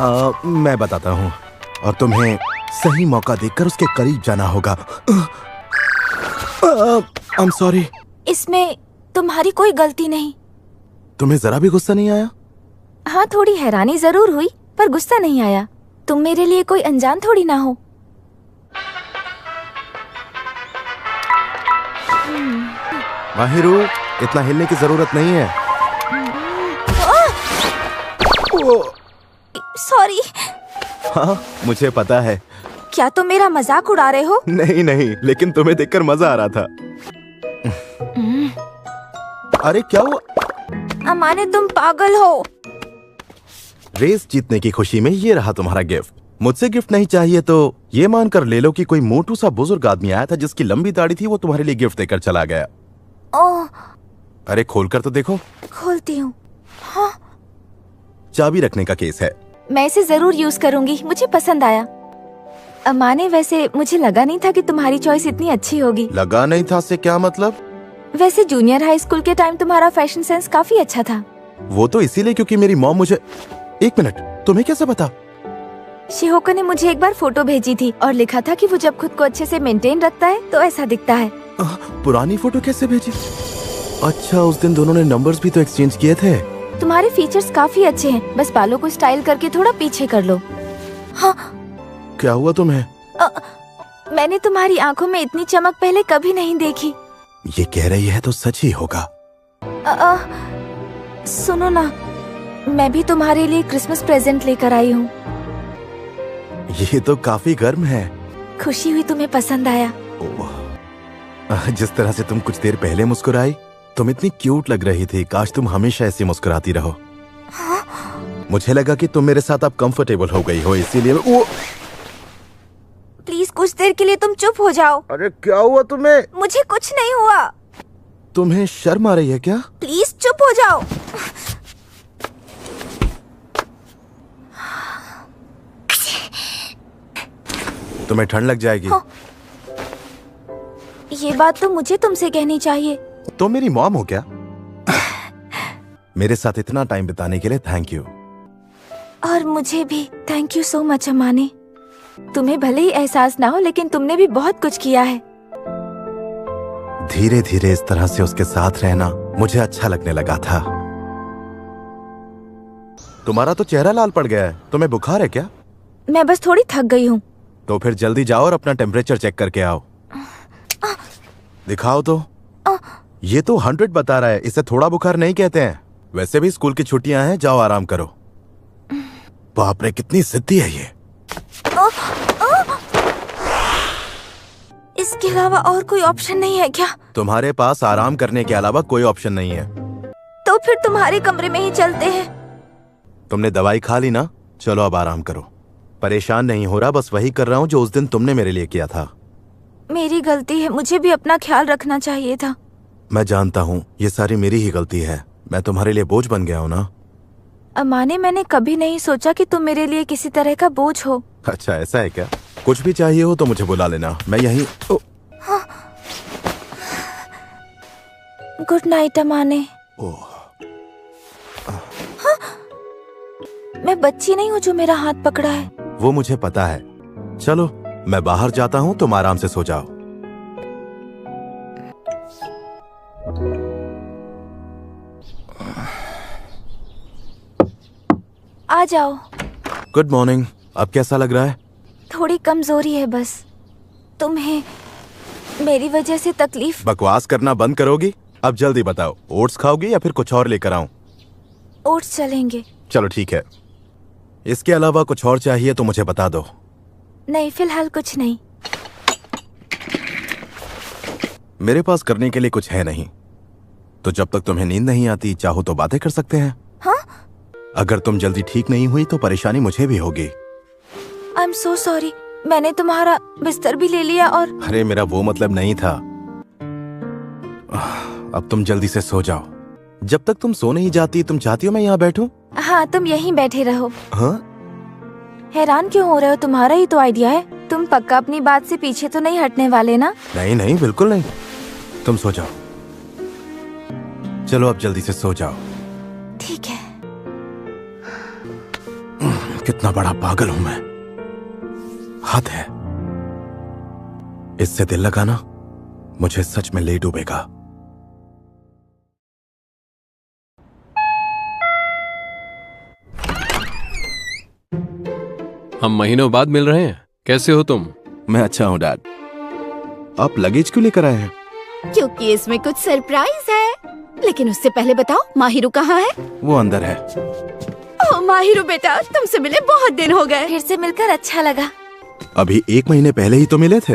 मैं बताता हूँ और तुम्हें सही मौका देखकर उसके करीब जाना होगा। I am sorry. इसमें तुम्हारी कोई गलती नहीं। तुम्हें जरा भी गुस्सा नहीं आया? हाँ, थोड़ी हैरानी जरूर हुई, पर गुस्सा नहीं आया। तुम मेरे लिए कोई अनजान थोड़ी ना हो। माहिरू, इतना हिलने की जरूरत नहीं है। सॉरी। हाँ, मुझे पता है। क्या तुम मेरा मजाक उड़ा रहे हो? नहीं नहीं, लेकिन तुम्हें देखकर मजा आ रहा था। अरे क्या हुआ? अमाने, तुम पागल हो। रेस जीतने की खुशी में ये रहा तुम्हारा गिफ्ट। मुझसे गिफ्ट नहीं चाहिए तो ये मानकर ले लो कि कोई मोटू सा बुजुर्ग आदमी आया था जिसकी लंबी दाढ़ी थी, वो तुम्हारे लिए गिफ्ट देकर चला गया। ओह। अरे खोलकर तो देखो। खोलती हूँ। हाँ, चाबी रखने का केस है। मैं इसे जरूर यूज करूंगी, मुझे पसंद आया। अमाने, वैसे मुझे लगा नहीं था कि तुम्हारी चॉइस इतनी अच्छी होगी। लगा नहीं था से क्या मतलब? वैसे जूनियर हाई स्कूल के टाइम तुम्हारा फैशन सेंस काफी अच्छा था। वो तो इसीलिए क्योंकि मेरी मॉम मुझे। एक मिनट, तुम्हें कैसे पता? शिहोको ने मुझे एक बार फोटो भेजी थी और लिखा था कि वो जब खुद को अच्छे से मेंटेन रखता है तो ऐसा दिखता है। पुरानी फोटो कैसे भेजी? अच्छा, उस दिन दोनों ने नंबर्स भी तो एक्सचेंज किए थे। तुम्हारे फीचर्स काफी अच्छे हैं, बस बालों को स्टाइल करके थोड़ा पीछे कर लो। हाँ। क्या हुआ तुम्हें? मैंने तुम्हारी आंखों में इतनी चमक पहले कभी नहीं देखी। ये कह रही है तो सच ही होगा। सुनो ना, मैं भी तुम्हारे लिए क्रिसमस प्रेजेंट लेकर आई हूँ। ये तो काफी गर्म है। खुशी हुई तुम्हें पसंद आया। जिस तरह से तुम कुछ देर पहले मुस्कुराई, तुम इतनी क्यूट लग रही थी। काश तुम हमेशा ऐसी मुस्कुराती रहो। हाँ? मुझे लगा कि तुम मेरे साथ अब कंफर्टेबल हो गई हो, इसीलिए प्लीज कुछ देर के लिए तुम चुप हो जाओ। अरे क्या हुआ तुम्हें? मुझे कुछ नहीं हुआ। तुम्हें शर्म आ रही है क्या? प्लीज चुप हो जाओ। तुम्हें ठंड लग जाएगी। हाँ। ये बात तो मुझे तुमसे कहनी चाहिए। तो मेरी मॉम हो क्या? मेरे साथ इतना टाइम बिताने के लिए थैंक यू। और मुझे भी थैंक यू सो मच अमाने। तुम्हें भले ही एहसास ना हो, लेकिन तुमने भी बहुत कुछ किया है। धीरे धीरे इस तरह से उसके साथ रहना मुझे अच्छा लगने लगा था। तुम्हारा तो चेहरा लाल पड़ गया है। तुम्हें बुखार है क्या? मैं बस थोड़ी थक गई हूँ। तो फिर जल्दी जाओ और अपना टेम्परेचर चेक करके आओ। दिखाओ तो। ये तो 100 बता रहा है। इसे थोड़ा बुखार नहीं कहते हैं। वैसे भी स्कूल की छुट्टियां हैं, जाओ आराम करो। बाप रे, कितनी जिद्दी है ये। इसके अलावा और कोई ऑप्शन नहीं है क्या? तुम्हारे पास आराम करने के अलावा कोई ऑप्शन नहीं है। तो फिर तुम्हारे कमरे में ही चलते हैं। तुमने दवाई खा ली ना? चलो अब आराम करो। परेशान नहीं हो रहा, बस वही कर रहा हूँ जो उस दिन तुमने मेरे लिए किया था। मेरी गलती है, मुझे भी अपना ख्याल रखना चाहिए था। मैं जानता हूँ ये सारी मेरी ही गलती है। मैं तुम्हारे लिए बोझ बन गया हूँ ना। अमाने, मैंने कभी नहीं सोचा कि तुम मेरे लिए किसी तरह का बोझ हो। अच्छा, ऐसा है क्या? कुछ भी चाहिए हो तो मुझे बुला लेना, मैं यहीं। हाँ। गुड नाइट अमाने। हाँ? मैं बच्ची नहीं हूँ जो मेरा हाथ पकड़ा है। वो मुझे पता है। चलो मैं बाहर जाता हूँ, तुम आराम से सो जाओ। आ जाओ। Good morning. अब कैसा लग रहा है? थोड़ी कमजोरी है बस। तुम्हें मेरी वजह से तकलीफ। बकवास करना बंद करोगी? अब जल्दी बताओ, ओट्स खाओगी या फिर कुछ और लेकर आऊं? ओट्स चलेंगे। चलो ठीक है। इसके अलावा कुछ और चाहिए तो मुझे बता दो। नहीं, फिलहाल कुछ नहीं। मेरे पास करने के लिए कुछ है नहीं। तो जब तक तुम्हें नींद नहीं आती, चाहो तो बातें कर सकते हैं। हाँ? अगर तुम जल्दी ठीक नहीं हुई तो परेशानी मुझे भी होगी। I am so sorry. मैंने तुम्हारा बिस्तर भी ले लिया और। अरे मेरा वो मतलब नहीं था। अब तुम जल्दी से सो जाओ। जब तक तुम सो नहीं जाती, तुम चाहती हो मैं यहाँ बैठूं? हाँ, तुम यहीं बैठे रहो। हाँ? हैरान क्यों हो रहे हो? तुम्हारा ही तो आइडिया है। तुम पक्का अपनी बात से पीछे तो नहीं हटने वाले ना? नहीं नहीं, बिल्कुल नहीं। तुम सो जाओ। चलो अब जल्दी से सो जाओ। ठीक है। कितना बड़ा पागल हूं मैं। हद है। इससे दिल लगाना मुझे सच में ले डूबेगा। हम महीनों बाद मिल रहे हैं। कैसे हो तुम? मैं अच्छा हूं डैड। आप लगेज क्यों लेकर आए हैं? क्योंकि इसमें कुछ सरप्राइज है। लेकिन उससे पहले बताओ, माहिरू कहाँ है? वो अंदर है। ओह माहिरू बेटा, तुमसे मिले बहुत दिन हो गए। फिर से मिलकर अच्छा लगा। अभी 1 महीने पहले ही तो मिले थे।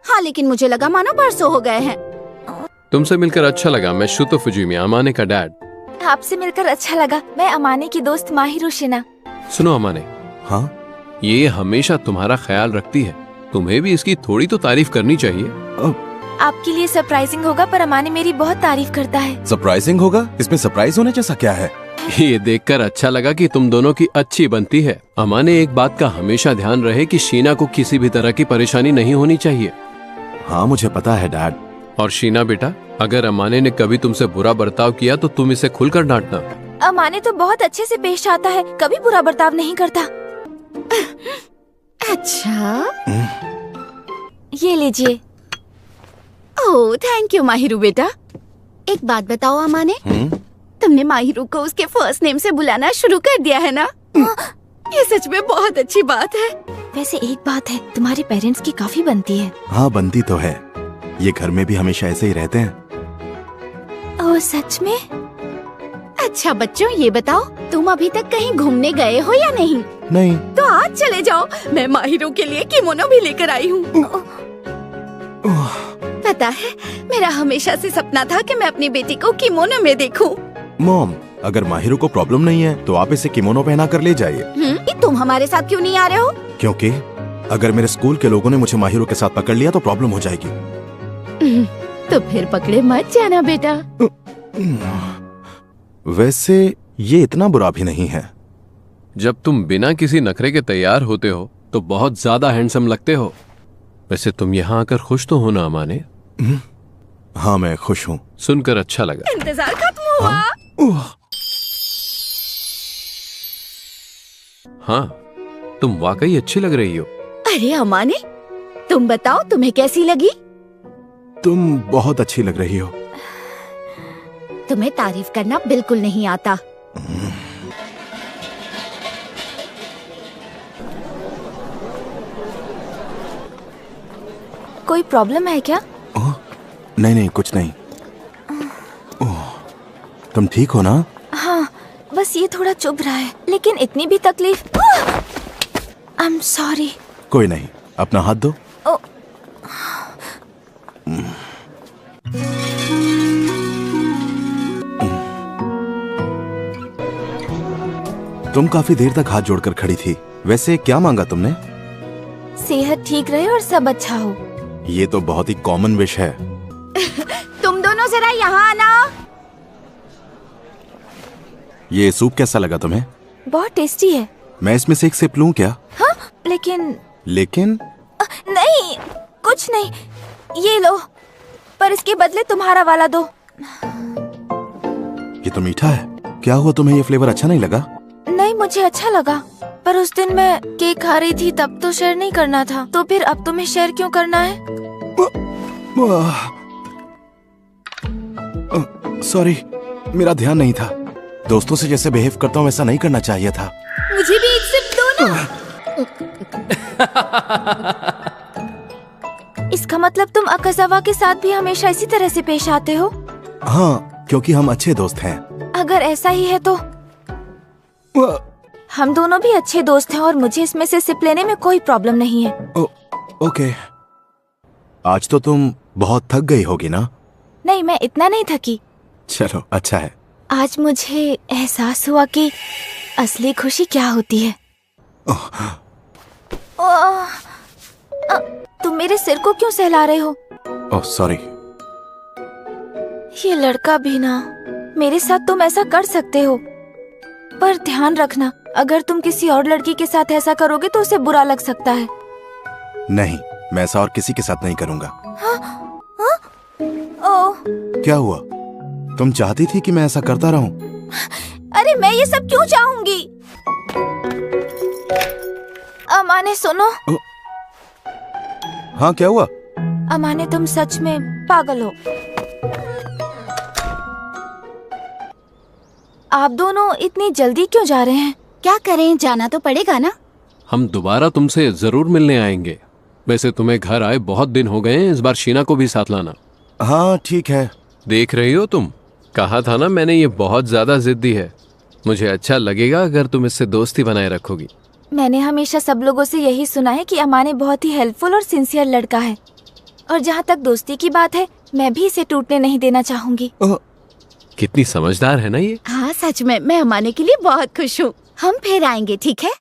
हाँ, लेकिन मुझे लगा मानो परसों हो गए हैं। तुमसे मिलकर अच्छा लगा। मैं शुतो फुजीमी, अमाने का डैड। आपसे मिलकर अच्छा लगा। मैं अमाने की दोस्त माहिरू शिना। सुनो अमाने, हाँ, ये हमेशा तुम्हारा ख्याल रखती है। तुम्हें भी इसकी थोड़ी तो तारीफ करनी चाहिए। आपके लिए सरप्राइजिंग होगा, पर अमाने मेरी बहुत तारीफ करता है। सरप्राइजिंग होगा? इसमें सरप्राइज होने जैसा क्या है? ये देखकर अच्छा लगा कि तुम दोनों की अच्छी बनती है। अमाने, एक बात का हमेशा ध्यान रहे कि शीना को किसी भी तरह की परेशानी नहीं होनी चाहिए। हाँ मुझे पता है डैड। और शीना बेटा, अगर अमाने ने कभी तुमसे बुरा बर्ताव किया तो तुम इसे खुलकर डांटना। अमाने तो बहुत अच्छे से पेश आता है, कभी बुरा बर्ताव नहीं करता। अच्छा, ये लीजिए। ओह थैंक यू माहिरू बेटा। एक बात बताओ अमाने, तुमने माहिरू को उसके फर्स्ट नेम से बुलाना शुरू कर दिया है ना? ये सच में बहुत अच्छी बात है। वैसे एक बात है, तुम्हारे पेरेंट्स की काफी बनती है। हाँ बनती तो है। ये घर में भी हमेशा ऐसे ही रहते हैं। ओह सच में? अच्छा बच्चों, ये बताओ तुम अभी तक कहीं घूमने गए हो या नहीं? नहीं। तो आज चले जाओ, मैं माहिरू के लिए किमोनो भी लेकर आई हूँ। पता है, मेरा हमेशा से सपना था कि मैं अपनी बेटी को किमोनो में देखूं। मॉम, अगर माहिरू को प्रॉब्लम नहीं है तो आप इसे किमोनो पहना कर ले जाइए। तुम हमारे साथ क्यों नहीं आ रहे हो? क्योंकि अगर मेरे स्कूल के लोगों ने मुझे माहिरू के साथ पकड़ लिया तो प्रॉब्लम हो जाएगी। तो फिर पकड़े मत जाना बेटा। वैसे ये इतना बुरा भी नहीं है। जब तुम बिना किसी नखरे के तैयार होते हो तो बहुत ज्यादा हैंडसम लगते हो। वैसे तुम यहाँ आकर खुश तो हो ना अमाने? हाँ मैं खुश हूँ। सुनकर अच्छा लगा। इंतजार खत्म हुआ। हाँ, तुम वाकई अच्छी लग रही हो। अरे अमाने, तुम बताओ तुम्हें कैसी लगी? तुम बहुत अच्छी लग रही हो। तुम्हें तारीफ करना बिल्कुल नहीं आता। कोई प्रॉब्लम है क्या? नहीं नहीं कुछ नहीं। तुम ठीक हो ना? हाँ, बस ये थोड़ा चुभ रहा है, लेकिन इतनी भी तकलीफ। I am sorry. कोई नहीं, अपना हाथ दो। तुम काफी देर तक हाथ जोड़कर खड़ी थी। वैसे क्या मांगा तुमने? सेहत ठीक रहे और सब अच्छा हो। ये तो बहुत ही कॉमन विश है। तुम दोनों जरा यहाँ आना। ये सूप कैसा लगा तुम्हें? बहुत टेस्टी है। मैं इसमें से एक सिप लूं क्या? हाँ, लेकिन नहीं, कुछ नहीं, ये लो, पर इसके बदले तुम्हारा वाला दो। ये तो मीठा है। क्या हुआ, तुम्हें ये फ्लेवर अच्छा नहीं लगा? नहीं, मुझे अच्छा लगा, पर उस दिन मैं केक खा रही थी तब तो शेयर नहीं करना था, तो फिर अब तुम्हें शेयर क्यों करना है? सॉरी, मेरा ध्यान नहीं था। दोस्तों से जैसे बिहेव करता हूँ वैसा नहीं करना चाहिए था। मुझे भी एक सिप दो ना। इसका मतलब तुम अकाज़ावा के साथ भी हमेशा इसी तरह से पेश आते हो? हाँ, क्योंकि हम अच्छे दोस्त हैं। अगर ऐसा ही है तो हम दोनों भी अच्छे दोस्त हैं और मुझे इसमें से सिप लेने में कोई प्रॉब्लम नहीं है। ओके। आज तो तुम बहुत थक गई होगी ना? नहीं, मैं इतना नहीं थकी। चलो अच्छा है। आज मुझे एहसास हुआ कि असली खुशी क्या होती है। तुम मेरे सिर को क्यों सहला रहे हो? Oh sorry. ये लड़का भी ना, मेरे साथ तुम ऐसा कर सकते हो, पर ध्यान रखना, अगर तुम किसी और लड़की के साथ ऐसा करोगे तो उसे बुरा लग सकता है। नहीं, मैं ऐसा और किसी के साथ नहीं करूँगा। ओह, क्या हुआ? तुम चाहती थी कि मैं ऐसा करता रहूं? अरे मैं ये सब क्यों चाहूंगी? अमाने सुनो। हाँ क्या हुआ? अमाने तुम सच में पागल हो। आप दोनों इतनी जल्दी क्यों जा रहे हैं? क्या करें, जाना तो पड़ेगा ना। हम दोबारा तुमसे जरूर मिलने आएंगे। वैसे तुम्हें घर आए बहुत दिन हो गए हैं, इस बार शीना को भी साथ लाना। हाँ ठीक है। देख रही हो तुम, कहा था ना मैंने, ये बहुत ज्यादा जिद्दी है। मुझे अच्छा लगेगा अगर तुम इससे दोस्ती बनाए रखोगी। मैंने हमेशा सब लोगों से यही सुना है कि अमाने बहुत ही हेल्पफुल और सिंसियर लड़का है, और जहाँ तक दोस्ती की बात है, मैं भी इसे टूटने नहीं देना चाहूंगी। कितनी समझदार है ना ये। हाँ सच में, मैं अमाने के लिए बहुत खुश हूँ। हम फिर आएंगे, ठीक है?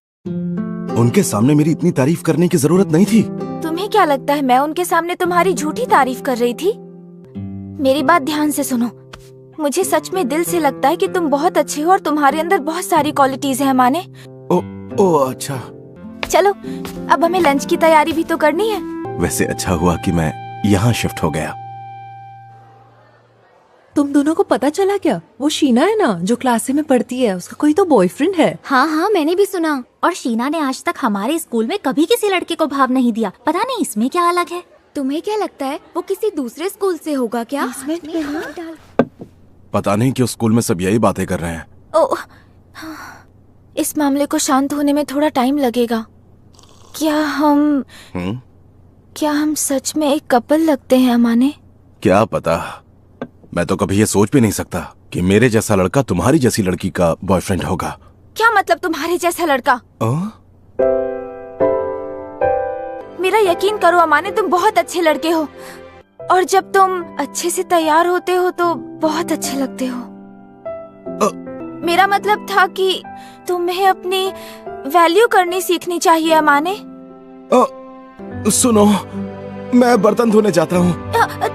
उनके सामने मेरी इतनी तारीफ करने की जरूरत नहीं थी। तुम्हें क्या लगता है मैं उनके सामने तुम्हारी झूठी तारीफ कर रही थी? मेरी बात ध्यान से सुनो। मुझे सच में दिल से लगता है कि तुम बहुत अच्छे हो और तुम्हारे अंदर बहुत सारी क्वालिटीज हैं अमाने। ओ अच्छा। चलो अब हमें लंच की तैयारी भी तो करनी है। वैसे अच्छा हुआ कि मैं यहाँ शिफ्ट हो गया। तुम दोनों को पता चला क्या? वो शीना है ना, जो क्लास में पढ़ती है, उसका कोई तो बॉयफ्रेंड है। हाँ हाँ, मैंने भी सुना। और शीना ने आज तक हमारे स्कूल में कभी किसी लड़के को भाव नहीं दिया। पता नहीं इसमें क्या अलग है। तुम्हें क्या लगता है वो किसी दूसरे स्कूल से होगा क्या? पता नहीं क्यों स्कूल में सब यही बातें कर रहे हैं। ओह, इस मामले को शांत होने में थोड़ा टाइम लगेगा। क्या हम सच में एक कपल लगते हैं अमाने? क्या पता, मैं तो कभी ये सोच भी नहीं सकता कि मेरे जैसा लड़का तुम्हारी जैसी लड़की का बॉयफ्रेंड होगा। क्या मतलब तुम्हारे जैसा लड़का? मेरा यकीन करो अमाने, तुम बहुत अच्छे लड़के हो, और जब तुम अच्छे से तैयार होते हो तो बहुत अच्छे लगते हो। मेरा मतलब था कि तुम्हें अपनी वैल्यू करनी सीखनी चाहिए अमाने। सुनो, मैं बर्तन धोने जाता हूँ।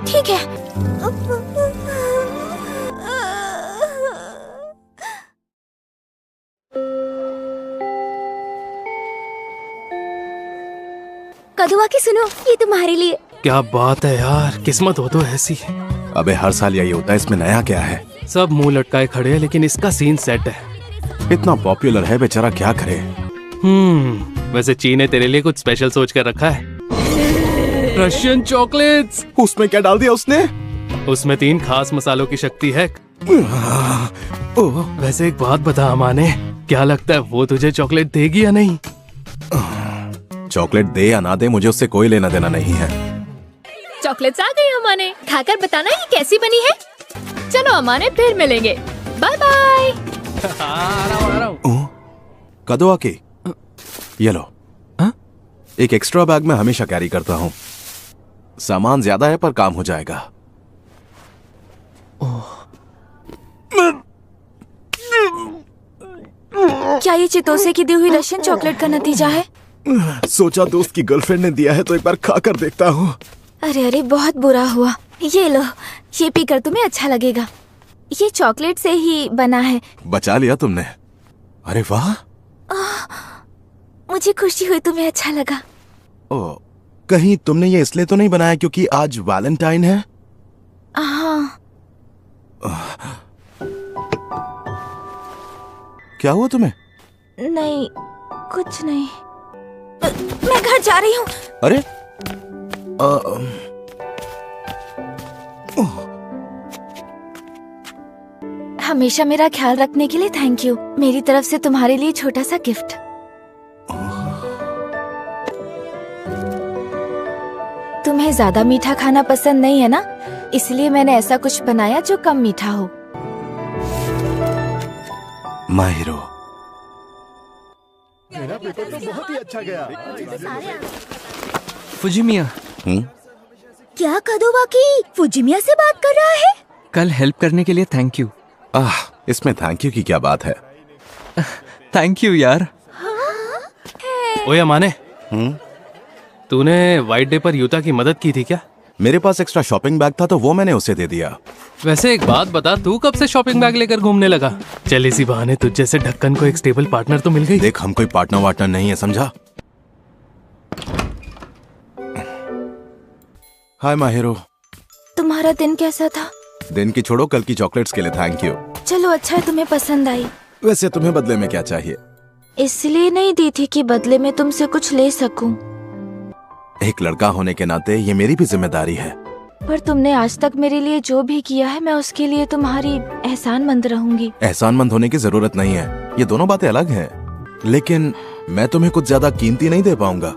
ठीक है। कदुआ की सुनो, ये तुम्हारे लिए। क्या बात है यार, किस्मत हो तो ऐसी। अबे हर साल यही होता है, इसमें नया क्या है? सब मुंह लटकाए खड़े हैं, लेकिन इसका सीन सेट है। इतना पॉपुलर है बेचारा, क्या करे। वैसे ची ने तेरे लिए कुछ स्पेशल सोच कर रखा है। Russian chocolates. उसमें क्या डाल दिया उसने? उसमें 3 खास मसालों की शक्ति है। वैसे एक बात बता अमाने, क्या लगता है वो तुझे चॉकलेट देगी या नहीं? चॉकलेट दे या ना दे, मुझे उससे कोई लेना देना नहीं है। चॉकलेट्स आ गई अमाने, खाकर बताना ये कैसी बनी है। चलो अमाने, फिर मिलेंगे। Bye bye. कदुआ की, ये लो। एक एक्स्ट्रा बैग में हमेशा कैरी करता हूँ। सामान ज्यादा है पर काम हो जाएगा। क्या ये चितोसे की दी हुई रशियन चॉकलेट का नतीजा है? सोचा दोस्त की गर्लफ्रेंड ने दिया है तो एक बार खा कर देखता हूँ। अरे अरे, बहुत बुरा हुआ। ये लो, ये पीकर तुम्हें अच्छा लगेगा। ये चॉकलेट से ही बना है। बचा लिया तुमने। अरे वाह। मुझे खुशी हुई तुम्हें अच्छा लगा। ओ, कहीं तुमने ये इसलिए तो नहीं बनाया क्योंकि आज वैलेंटाइन है? हाँ। क्या हुआ तुम्हें? नहीं, कुछ नहीं। मैं घर जा रही हूँ। अरे हमेशा मेरा ख्याल रखने के लिए थैंक यू। मेरी तरफ से तुम्हारे लिए छोटा सा गिफ्ट। तुम्हें ज्यादा मीठा खाना पसंद नहीं है ना, इसलिए मैंने ऐसा कुछ बनाया जो कम मीठा हो। माहिरो, मेरा पेपर तो बहुत ही अच्छा गया। फुजिमिया। क्या कदुआ की फुजिमिया से बात कर रहा है? कल हेल्प करने के लिए थैंक यू। इसमें थैंक यू की क्या बात है? थैंक यू यार। ओए अमाने, तूने वाइट डे पर यूता की मदद की थी क्या? मेरे पास एक्स्ट्रा शॉपिंग बैग था तो वो मैंने उसे दे दिया। वैसे एक बात बता, तू कब से शॉपिंग बैग लेकर घूमने लगा? चल इसी बहाने तुझ जैसे ढक्कन को एक स्टेबल पार्टनर तो मिल गई। देख, हम कोई पार्टनर वार्टनर नहीं है, समझा? हाय माहिरो। तुम्हारा दिन कैसा था? दिन की छोड़ो, कल की चॉकलेट्स के लिए थैंक यू। चलो अच्छा है तुम्हें पसंद आई। वैसे तुम्हें बदले में क्या चाहिए? इसलिए नहीं दी थी कि बदले में तुमसे कुछ ले सकूं। एक लड़का होने के नाते ये मेरी भी जिम्मेदारी है। पर तुमने आज तक मेरे लिए जो भी किया है, मैं उसके लिए तुम्हारी एहसानमंद रहूंगी। एहसानमंद होने की जरूरत नहीं है, ये दोनों बातें अलग हैं। लेकिन मैं तुम्हें कुछ ज्यादा कीमती नहीं दे पाऊंगा।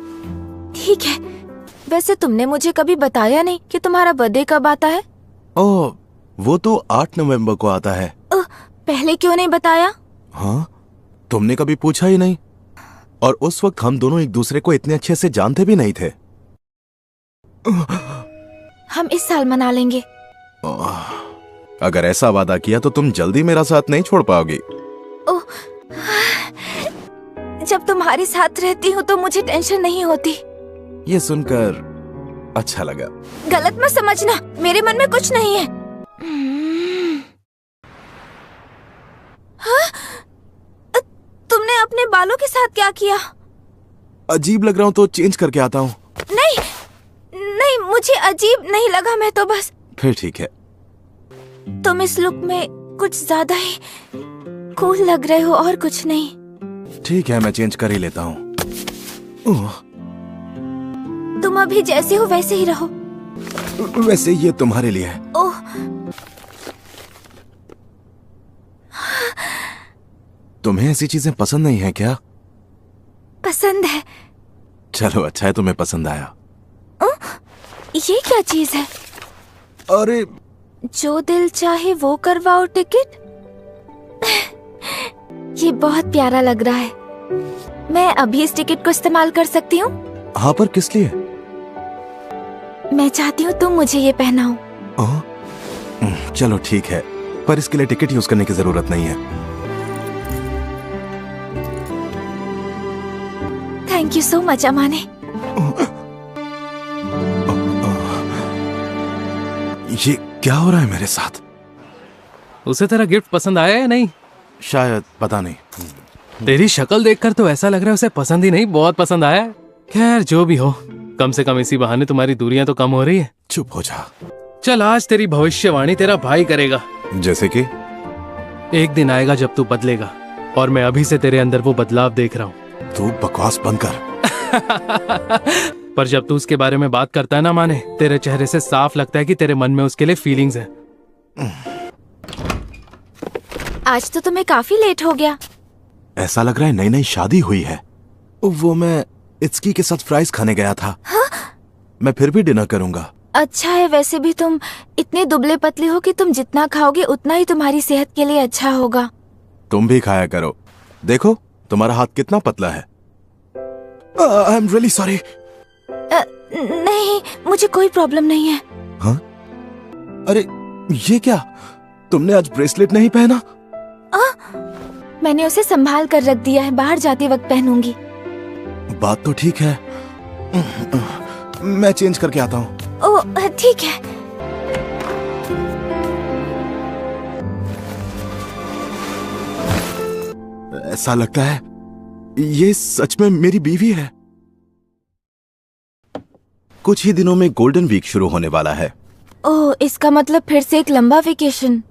ठीक है। वैसे तुमने मुझे कभी बताया नहीं कि तुम्हारा बर्थडे कब आता है। ओह, वो तो 8 नवंबर को आता है। पहले क्यों नहीं बताया? हाँ, तुमने कभी पूछा ही नहीं। और उस वक्त हम दोनों एक दूसरे को इतने अच्छे से जानते भी नहीं थे। हम इस साल मना लेंगे। अगर ऐसा वादा किया तो तुम जल्दी मेरा साथ नहीं छोड़ पाओगी। ओह, जब तुम्हारे साथ रहती हूँ तो मुझे टेंशन नहीं होती। ये सुनकर अच्छा लगा। गलत मत समझना, मेरे मन में कुछ नहीं है। हाँ? तुमने अपने बालों के साथ क्या किया? अजीब लग रहा हूँ तो चेंज करके आता हूँ। नहीं नहीं, मुझे अजीब नहीं लगा, मैं तो बस। फिर ठीक है। तुम इस लुक में कुछ ज्यादा ही कूल लग रहे हो और कुछ नहीं। ठीक है, मैं चेंज कर ही लेता हूँ। तुम अभी जैसे हो वैसे ही रहो। वैसे ये तुम्हारे लिए है। ओह, तुम्हें ऐसी चीजें पसंद नहीं है क्या? पसंद है। चलो अच्छा है तुम्हें पसंद आया। ये क्या चीज है? अरे, जो दिल चाहे वो करवाओ टिकट। ये बहुत प्यारा लग रहा है। मैं अभी इस टिकट को इस्तेमाल कर सकती हूँ? हाँ, पर किस लिए? मैं चाहती हूँ तुम मुझे ये पहनाओ। चलो ठीक है, पर इसके लिए टिकट यूज करने की जरूरत नहीं है। थैंक यू सो मच अमाने। ये क्या हो रहा है मेरे साथ? उसे तेरा गिफ्ट पसंद आया या नहीं? शायद, पता नहीं। तेरी शक्ल देखकर तो ऐसा लग रहा है उसे पसंद ही नहीं, बहुत पसंद आया है। खैर जो भी हो, कम से कम इसी बहाने तुम्हारी दूरियां तो कम हो रही है। चुप हो जा। चल, आज तेरी भविष्यवाणी तेरा भाई करेगा। जैसे कि? एक दिन आएगा जब तू बदलेगा, और मैं अभी से तेरे अंदर वो बदलाव देख रहा हूँ। तू बकवास बंद कर। पर जब तू उसके बारे में बात करता है ना माने, तेरे चेहरे से साफ लगता है कि तेरे मन में उसके लिए फीलिंग्स हैं। आज तो तुम्हें काफी लेट हो गया। ऐसा लग रहा है नई नई शादी हुई है। वो मैं इत्सकी के साथ फ्राइज खाने गया था। हाँ? मैं फिर भी डिनर करूंगा। अच्छा है, वैसे भी तुम इतने दुबले पतले हो कि तुम जितना खाओगे उतना ही तुम्हारी सेहत के लिए अच्छा होगा। तुम भी खाया करो। देखो तुम्हारा हाथ कितना पतला है। I am really sorry. नहीं, मुझे कोई प्रॉब्लम नहीं है। हाँ? अरे ये क्या, तुमने आज ब्रेसलेट नहीं पहना? मैंने उसे संभाल कर रख दिया है, बाहर जाते वक्त पहनूंगी। बात तो ठीक है, मैं चेंज करके आता हूँ। ओह ठीक है। ऐसा लगता है ये सच में मेरी बीवी है। कुछ ही दिनों में गोल्डन वीक शुरू होने वाला है। ओह, इसका मतलब फिर से एक लंबा वेकेशन।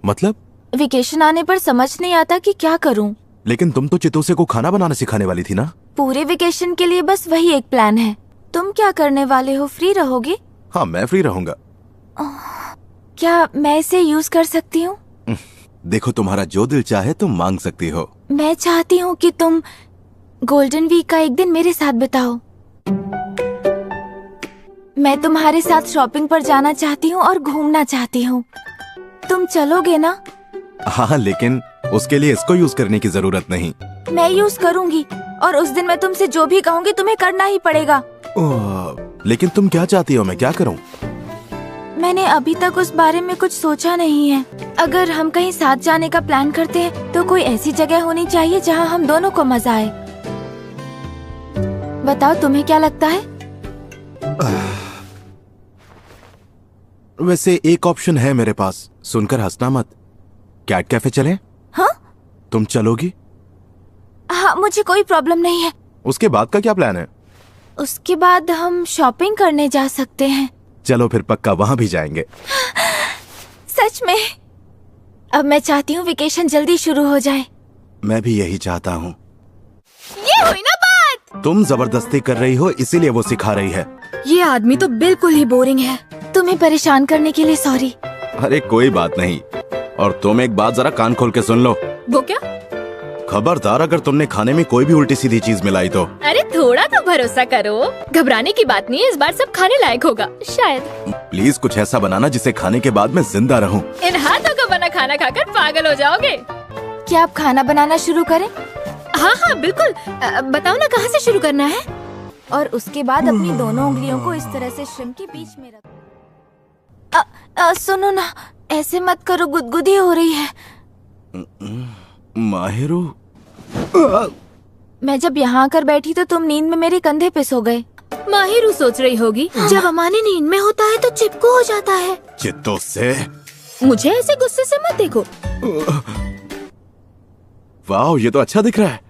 मतलब? वेकेशन आने पर समझ नहीं आता कि क्या करूं। लेकिन तुम तो चितोसे को खाना बनाना सिखाने वाली थी ना? पूरे वेकेशन के लिए बस वही एक प्लान है। तुम क्या करने वाले हो? फ्री रहोगे? हाँ, मैं फ्री रहूंगा। क्या मैं इसे यूज कर सकती हूँ? देखो, तुम्हारा जो दिल चाहे तुम मांग सकती हो। मैं चाहती हूँ कि तुम गोल्डन वीक का एक दिन मेरे साथ बिताओ। मैं तुम्हारे साथ शॉपिंग पर जाना चाहती हूँ और घूमना चाहती हूँ। तुम चलोगे ना? हाँ, लेकिन उसके लिए इसको यूज करने की जरूरत नहीं। मैं यूज करूँगी, और उस दिन मैं तुमसे जो भी कहूँगी तुम्हें करना ही पड़ेगा। लेकिन तुम क्या चाहती हो मैं क्या करूँ? मैंने अभी तक उस बारे में कुछ सोचा नहीं है। अगर हम कहीं साथ जाने का प्लान करते हैं तो कोई ऐसी जगह होनी चाहिए जहाँ हम दोनों को मजा आए। बताओ तुम्हें क्या लगता है? वैसे एक ऑप्शन है मेरे पास, सुनकर हंसना मत। कैट कैफे चलें? हाँ? तुम चलोगी? हाँ, मुझे कोई प्रॉब्लम नहीं है। उसके बाद का क्या प्लान है? उसके बाद हम शॉपिंग करने जा सकते हैं। चलो फिर पक्का वहाँ भी जाएंगे। सच में? अब मैं चाहती हूँ वेकेशन जल्दी शुरू हो जाए। मैं भी यही चाहता हूँ। ये हुई ना बात। तुम जबरदस्ती कर रही हो, इसीलिए वो सिखा रही है। ये आदमी तो बिल्कुल ही बोरिंग है। तुम्हें परेशान करने के लिए सॉरी। अरे कोई बात नहीं। और तुम एक बात जरा कान खोल के सुन लो। वो क्या? खबरदार, अगर तुमने खाने में कोई भी उल्टी सीधी चीज मिलाई तो। अरे थोड़ा तो भरोसा करो, घबराने की बात नहीं है, इस बार सब खाने लायक होगा शायद। प्लीज कुछ ऐसा बनाना जिसे खाने के बाद मैं जिंदा रहूं। इन हाथों का बना खाना खाकर पागल हो जाओगे। क्या आप खाना बनाना शुरू करें? हाँ हाँ बिल्कुल। बताओ ना कहाँ से शुरू करना है? और उसके बाद अपनी दोनों उंगलियों को इस तरह से श्रिम्प के बीच में रखो। सुनो ना, ऐसे मत करो, गुदगुदी हो रही है। माहिरू, मैं जब यहाँ आकर बैठी तो तुम नींद में मेरे कंधे पे सो गए। माहिरू सोच रही होगी जब अमाने नींद में होता है तो चिपकू हो जाता है। चित्तों से। मुझे ऐसे गुस्से से मत देखो। वाह, ये तो अच्छा दिख रहा है।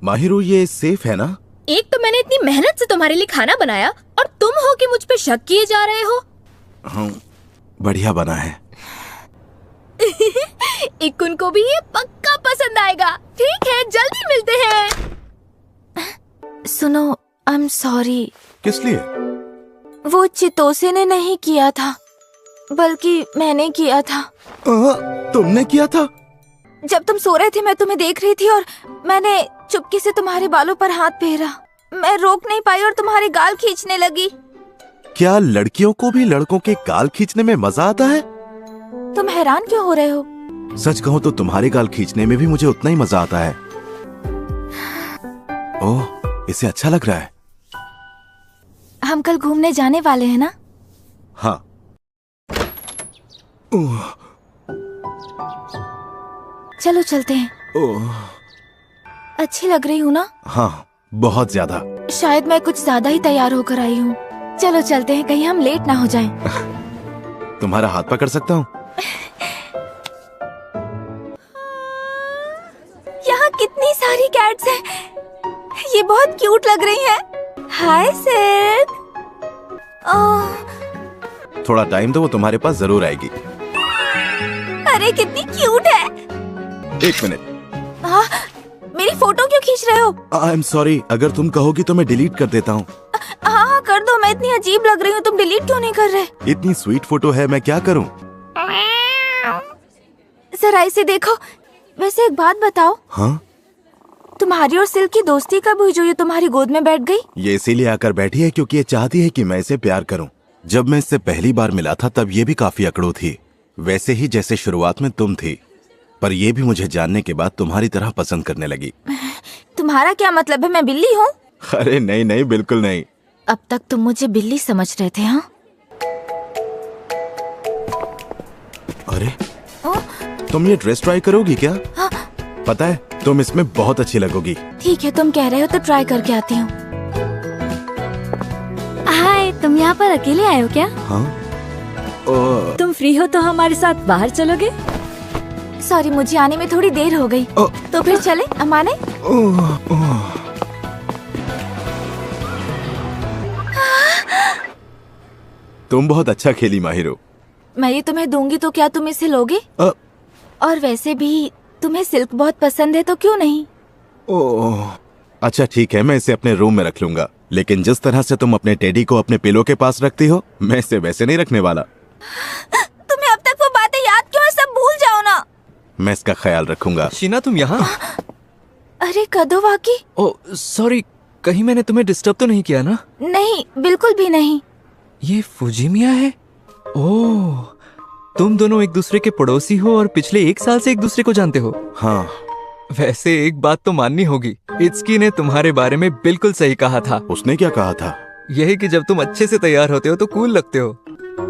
माहिरू, ये सेफ है ना? एक तो मैंने इतनी मेहनत से तुम्हारे लिए खाना बनाया और तुम हो कि मुझ पे शक किए जा रहे हो। हाँ, बढ़िया बना है। इकुन को भी ये पक्का पसंद आएगा। ठीक है, जल्दी मिलते हैं। सुनो, आई एम सॉरी। किस लिए? वो चितोसे ने नहीं किया था, बल्कि मैंने किया था। तुमने किया था? जब तुम सो रहे थे मैं तुम्हें देख रही थी और मैंने चुपके से तुम्हारे बालों पर हाथ फेरा। मैं रोक नहीं पाई और तुम्हारे गाल खींचने लगी। क्या लड़कियों को भी लड़कों के गाल खींचने में मजा आता है? तुम हैरान क्यों हो रहे हो? सच कहूँ तो तुम्हारे गाल खींचने में भी मुझे उतना ही मजा आता है। ओह, इसे अच्छा लग रहा है। हम कल घूमने जाने वाले हैं ना? हाँ। चलो चलते हैं। ओह, अच्छी लग रही हूँ ना? हाँ, बहुत ज्यादा। शायद मैं कुछ ज्यादा ही तैयार होकर आई हूँ। चलो चलते हैं, कहीं हम लेट ना हो जाएं। तुम्हारा हाथ पकड़ सकता हूँ? यहाँ कितनी सारी कैट्स हैं। ये बहुत क्यूट लग रही हैं। हाय सिल्क। ओह, थोड़ा टाइम दो, वो तुम्हारे पास जरूर आएगी। अरे कितनी क्यूट है। एक मिनट। हाँ, मेरी फोटो क्यों खींच रहे हो? आई एम सॉरी, अगर तुम कहोगी तो मैं डिलीट कर देता हूँ। हाँ कर दो, मैं इतनी अजीब लग रही हूँ, तुम डिलीट क्यों नहीं कर रहे? इतनी स्वीट फोटो है, मैं क्या करूँ? जरा इसे देखो। वैसे एक बात बताओ। हाँ? तुम्हारी और सिल्क की दोस्ती कब हुई जो ये तुम्हारी गोद में बैठ गई? ये इसीलिए आकर बैठी है क्योंकि ये चाहती है कि मैं इसे प्यार करूं। जब मैं इससे पहली बार मिला था तब ये भी काफी अकड़ू थी, वैसे ही जैसे शुरुआत में तुम थी। पर ये भी मुझे जानने के बाद तुम्हारी तरह पसंद करने लगी। तुम्हारा क्या मतलब है, मैं बिल्ली हूँ? अरे नहीं नहीं, बिल्कुल नहीं। अब तक तुम मुझे बिल्ली समझ रहे थे, हाँ? अरे तुम ये ड्रेस ट्राई करोगी क्या? हाँ। पता है तुम इसमें बहुत अच्छी लगोगी। ठीक है, तुम कह रहे हो तो ट्राई करके आती हूँ। हाय, तुम यहाँ पर अकेले आए हो क्या? हाँ। तुम फ्री हो तो हमारे साथ बाहर चलोगे? सॉरी, मुझे आने में थोड़ी देर हो गई। तो फिर चले अमाने? तुम बहुत अच्छा खेली माहिरो। मैं ये तुम्हें दूंगी तो क्या तुम इसे लोगे? और वैसे भी तुम्हें सिल्क बहुत पसंद है तो क्यों नहीं? ओह, अच्छा ठीक है, मैं इसे अपने रूम में रख लूंगा। लेकिन जिस तरह से तुम अपने टेडी को अपने पिलो के पास रखती हो, मैं इसे वैसे नहीं रखने वाला। तुम्हें अब तक वो बातें याद क्यों है? सब भूल जाओ ना। मैं इसका ख्याल रखूंगा। शीना, तुम यहाँ? अरे कदो वाकी। ओह सॉरी, कहीं मैंने तुम्हें डिस्टर्ब तो नहीं किया ना? नहीं, बिल्कुल भी नहीं। ये फुजिमिया है? ओह, तुम दोनों एक दूसरे के पड़ोसी हो और पिछले 1 साल से एक दूसरे को जानते हो। हाँ। वैसे एक बात तो माननी होगी, इत्सुकी ने तुम्हारे बारे में बिल्कुल सही कहा था। उसने क्या कहा था? यही कि जब तुम अच्छे से तैयार होते हो तो कूल लगते हो।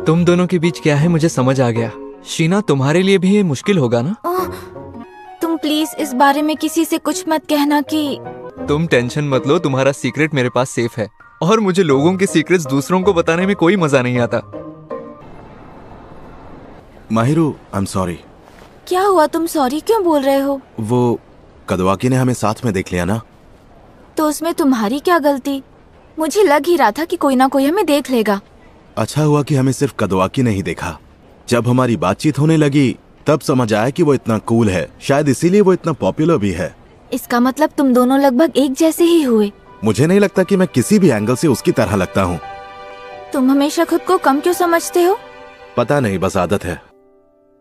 तुम दोनों के बीच क्या है मुझे समझ आ गया। शीना, तुम्हारे लिए भी ये मुश्किल होगा ना? तुम प्लीज इस बारे में किसी से कुछ मत कहना कि... तुम टेंशन मत लो, तुम्हारा सीक्रेट मेरे पास सेफ है और मुझे लोगों के सीक्रेट्स दूसरों को बताने में कोई मजा नहीं आता। Mahiru, I am sorry. क्या हुआ, तुम सॉरी क्यों बोल रहे हो? वो कदवाकी ने हमें साथ में देख लिया ना। तो उसमें तुम्हारी क्या गलती? मुझे लग ही रहा था कि कोई ना कोई हमें देख लेगा। अच्छा हुआ कि हमें सिर्फ कदवाकी नहीं देखा। जब हमारी बातचीत होने लगी तब समझ आया कि वो इतना कूल है, शायद इसीलिए वो इतना पॉपुलर भी है। इसका मतलब तुम दोनों लगभग एक जैसे ही हुए। मुझे नहीं लगता कि मैं किसी भी एंगल से उसकी तरह लगता हूँ। तुम हमेशा खुद को कम क्यों समझते हो? पता नहीं, बस आदत है।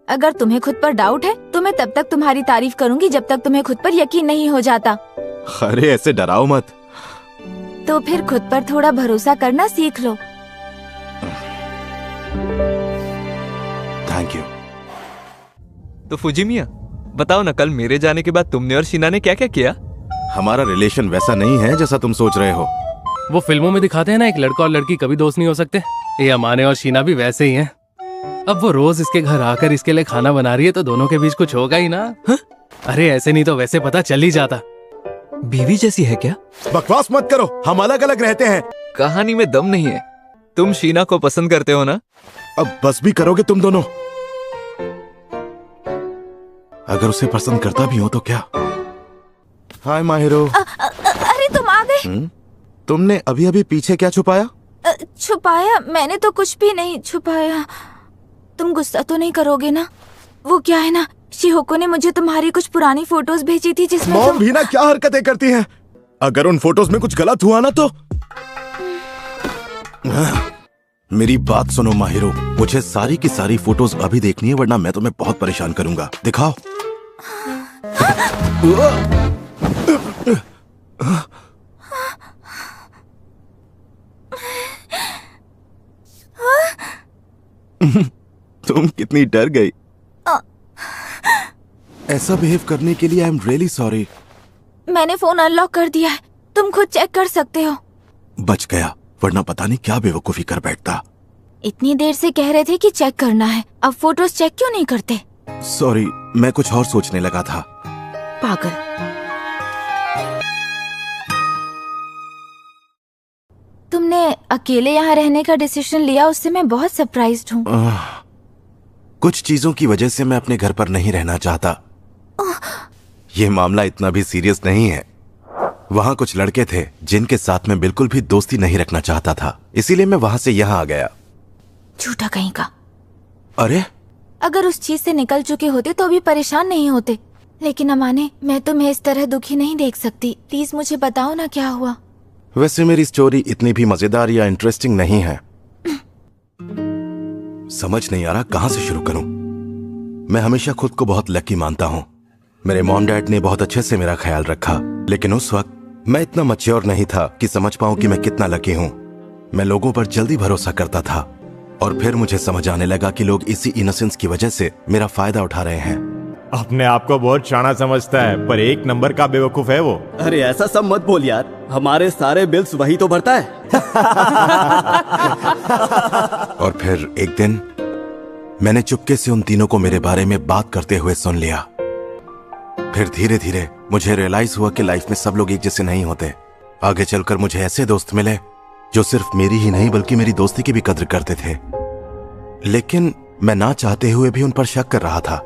अगर तुम्हें खुद पर डाउट है तो मैं तब तक तुम्हारी तारीफ करूंगी जब तक तुम्हें खुद पर यकीन नहीं हो जाता। अरे ऐसे डराओ मत। तो फिर खुद पर थोड़ा भरोसा करना सीख लो। Thank you. तो फुजिमिया, बताओ ना, कल मेरे जाने के बाद तुमने और शीना ने क्या क्या किया? हमारा रिलेशन वैसा नहीं है जैसा तुम सोच रहे हो। वो फिल्मों में दिखाते हैं ना, एक लड़का और लड़की कभी दोस्त नहीं हो सकते। ये अमाने और शीना भी वैसे ही हैं। अब वो रोज इसके घर आकर इसके लिए खाना बना रही है तो दोनों के बीच कुछ होगा ही ना। हा? अरे ऐसे नहीं तो वैसे पता चल ही जाता। बीवी जैसी है क्या? बकवास मत करो, हम अलग अलग रहते हैं। कहानी में दम नहीं है। तुम शीना को पसंद करते हो ना? अब बस भी करोगे तुम दोनों? अगर उसे पसंद करता भी हो तो क्या? हाय माहिरो। अरे तुम आ गए। तुमने अभी अभी पीछे क्या छुपाया? छुपाया? मैंने तो कुछ भी नहीं छुपाया। तुम गुस्सा तो नहीं करोगे ना? वो क्या है ना, शिहोको ने मुझे तुम्हारी कुछ पुरानी फोटोज भेजी थी जिसमें मॉम भी ना क्या हरकतें करती हैं। अगर उन फोटोज में कुछ गलत हुआ ना तो। मेरी बात सुनो माहिरो, मुझे सारी की सारी फोटोज अभी देखनी है वरना मैं तुम्हें बहुत परेशान करूंगा। दिखाओ। तुम कितनी डर गई। ऐसा बिहेव करने के लिए आई एम रियली सॉरी। मैंने फोन अनलॉक कर दिया है, तुम खुद चेक कर सकते हो। बच गया, वरना पता नहीं क्या बेवकूफी कर बैठता। इतनी देर से कह रहे थे कि चेक करना है, अब फोटोज चेक क्यों नहीं करते? सॉरी, मैं कुछ और सोचने लगा था। पागल। तुमने अकेले यहाँ रहने का डिसीजन लिया, उससे मैं बहुत सरप्राइज्ड हूँ। कुछ चीजों की वजह से मैं अपने घर पर नहीं रहना चाहता। ये मामला इतना भी सीरियस नहीं है। वहाँ कुछ लड़के थे जिनके साथ मैं बिल्कुल भी दोस्ती नहीं रखना चाहता था, इसीलिए मैं वहाँ से यहाँ आ गया। झूठा कहीं का। अरे अगर उस चीज से निकल चुके होते तो भी परेशान नहीं होते। लेकिन अमाने, मैं तुम्हें इस तरह दुखी नहीं देख सकती। प्लीज मुझे बताओ ना क्या हुआ। वैसे मेरी स्टोरी इतनी भी मजेदार या इंटरेस्टिंग नहीं है। समझ नहीं आ रहा कहाँ से शुरू करूं। मैं हमेशा खुद को बहुत लकी मानता हूं। मेरे मॉम डैड ने बहुत अच्छे से मेरा ख्याल रखा, लेकिन उस वक्त मैं इतना मैच्योर नहीं था कि समझ पाऊं कि मैं कितना लकी हूं। मैं लोगों पर जल्दी भरोसा करता था और फिर मुझे समझ आने लगा कि लोग इसी इनोसेंस की वजह से मेरा फायदा उठा रहे हैं। अपने आप को बहुत शाना समझता है, पर एक नंबर का बेवकूफ है वो। अरे ऐसा सब मत बोल यार, हमारे सारे बिल्स वही तो भरता है। और फिर एक दिन मैंने चुपके से उन तीनों को मेरे बारे में बात करते हुए सुन लिया। फिर धीरे धीरे मुझे रियलाइज हुआ कि लाइफ में सब लोग एक जैसे नहीं होते। आगे चलकर मुझे ऐसे दोस्त मिले जो सिर्फ मेरी ही नहीं बल्कि मेरी दोस्ती की भी कद्र करते थे, लेकिन मैं ना चाहते हुए भी उन पर शक कर रहा था।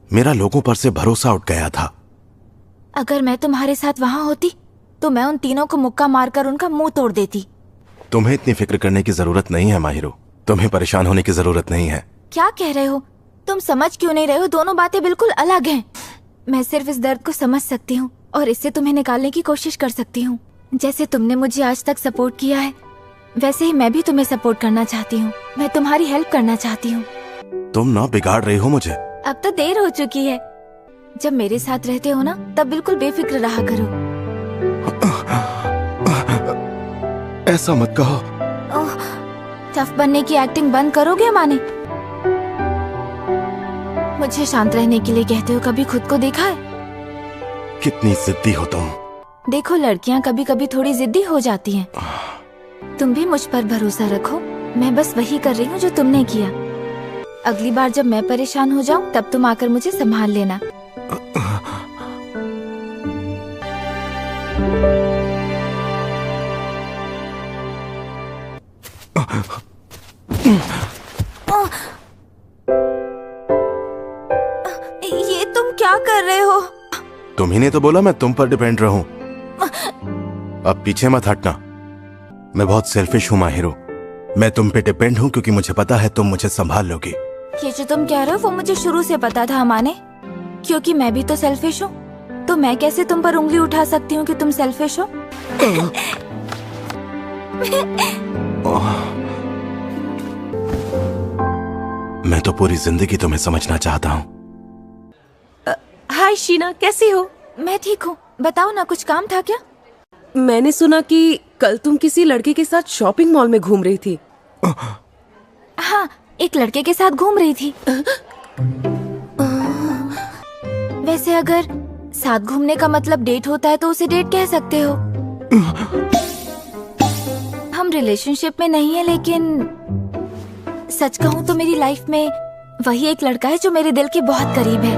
मेरा लोगों पर से भरोसा उठ गया था। अगर मैं तुम्हारे साथ वहाँ होती तो मैं उन तीनों को मुक्का मारकर उनका मुंह तोड़ देती। तुम्हें इतनी फिक्र करने की जरूरत नहीं है माहिरो, तुम्हें परेशान होने की जरूरत नहीं है। क्या कह रहे हो? तुम समझ क्यों नहीं रहे हो? दोनों बातें बिल्कुल अलग हैं। मैं सिर्फ इस दर्द को समझ सकती हूँ और इससे तुम्हें निकालने की कोशिश कर सकती हूँ। जैसे तुमने मुझे आज तक सपोर्ट किया है, वैसे ही मैं भी तुम्हें सपोर्ट करना चाहती हूँ। मैं तुम्हारी हेल्प करना चाहती हूँ। तुम ना बिगाड़ रही हो मुझे। अब तो देर हो चुकी है। जब मेरे साथ रहते हो ना, तब बिल्कुल बेफिक्र रहा करो। ऐसा मत कहो। टफ बनने की एक्टिंग बंद करोगे माने? मुझे शांत रहने के लिए कहते हो, कभी खुद को देखा है? कितनी जिद्दी हो तुम। देखो, लड़कियां कभी कभी थोड़ी जिद्दी हो जाती हैं। तुम भी मुझ पर भरोसा रखो। मैं बस वही कर रही हूँ जो तुमने किया। अगली बार जब मैं परेशान हो जाऊँ तब तुम आकर मुझे संभाल लेना। ये तुम क्या कर रहे हो? तुम ही ने तो बोला मैं तुम पर डिपेंड रहूं। अब पीछे मत हटना। मैं बहुत सेल्फिश हूँ माहिरो। मैं तुम पे डिपेंड हूँ क्योंकि मुझे पता है तुम मुझे संभाल लोगी। ये जो तुम कह रहे हो वो मुझे शुरू से पता था माने, क्योंकि मैं भी तो सेल्फिश हूँ। तो मैं कैसे तुम पर उंगली उठा सकती हूँ कि तुम सेल्फिश हो? मैं तो पूरी जिंदगी तुम्हें समझना चाहता हूँ। हाय शीना, कैसी हो? मैं ठीक हूँ। बताओ ना, कुछ काम था क्या? मैंने सुना कि कल तुम किसी लड़के के साथ शॉपिंग मॉल में घूम रही थी। हाँ, एक लड़के के साथ घूम रही थी। वैसे अगर साथ घूमने का मतलब डेट होता है तो उसे डेट कह सकते हो। हम रिलेशनशिप में नहीं है, लेकिन सच कहूँ तो मेरी लाइफ में वही एक लड़का है जो मेरे दिल के बहुत करीब है।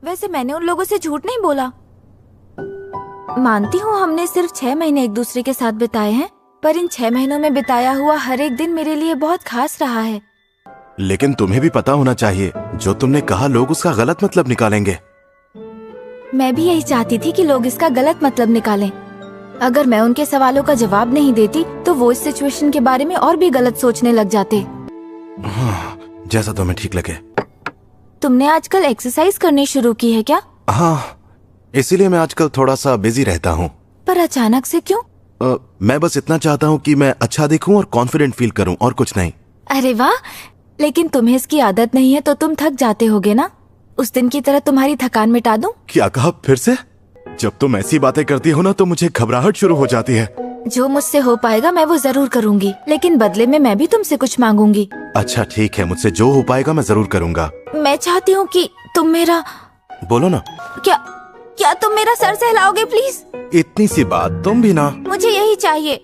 वैसे मैंने उन लोगों से झूठ नहीं बोला। मानती हूँ हमने सिर्फ 6 महीने एक दूसरे के साथ बिताए हैं, पर इन 6 महीनों में बिताया हुआ हर एक दिन मेरे लिए बहुत खास रहा है। लेकिन तुम्हें भी पता होना चाहिए, जो तुमने कहा लोग उसका गलत मतलब निकालेंगे। मैं भी यही चाहती थी कि लोग इसका गलत मतलब निकालें। अगर मैं उनके सवालों का जवाब नहीं देती तो वो इस सिचुएशन के बारे में और भी गलत सोचने लग जाते। हाँ, जैसा तुम्हें ठीक लगे। तुमने आजकल एक्सरसाइज करनी शुरू की है क्या? हाँ, इसीलिए मैं आजकल थोड़ा सा बिजी रहता हूँ। पर अचानक से क्यों? मैं बस इतना चाहता हूँ कि मैं अच्छा दिखूं और कॉन्फिडेंट फील करूं, और कुछ नहीं। अरे वाह, लेकिन तुम्हें इसकी आदत नहीं है तो तुम थक जाते होगे ना। उस दिन की तरह तुम्हारी थकान मिटा दूं? क्या कहा फिर से? जब तुम ऐसी बातें करती हो ना तो मुझे घबराहट शुरू हो जाती है। जो मुझसे हो पाएगा मैं वो जरूर करूंगी, लेकिन बदले में मैं भी तुमसे कुछ मांगूंगी। अच्छा ठीक है, मुझसे जो हो पाएगा मैं जरूर करूंगा। मैं चाहती हूँ कि तुम मेरा... बोलो ना। क्या तुम मेरा सर सहलाओगे प्लीज? इतनी सी बात, तुम भी ना। मुझे यही चाहिए।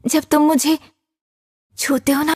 जब तुम मुझे छूते हो ना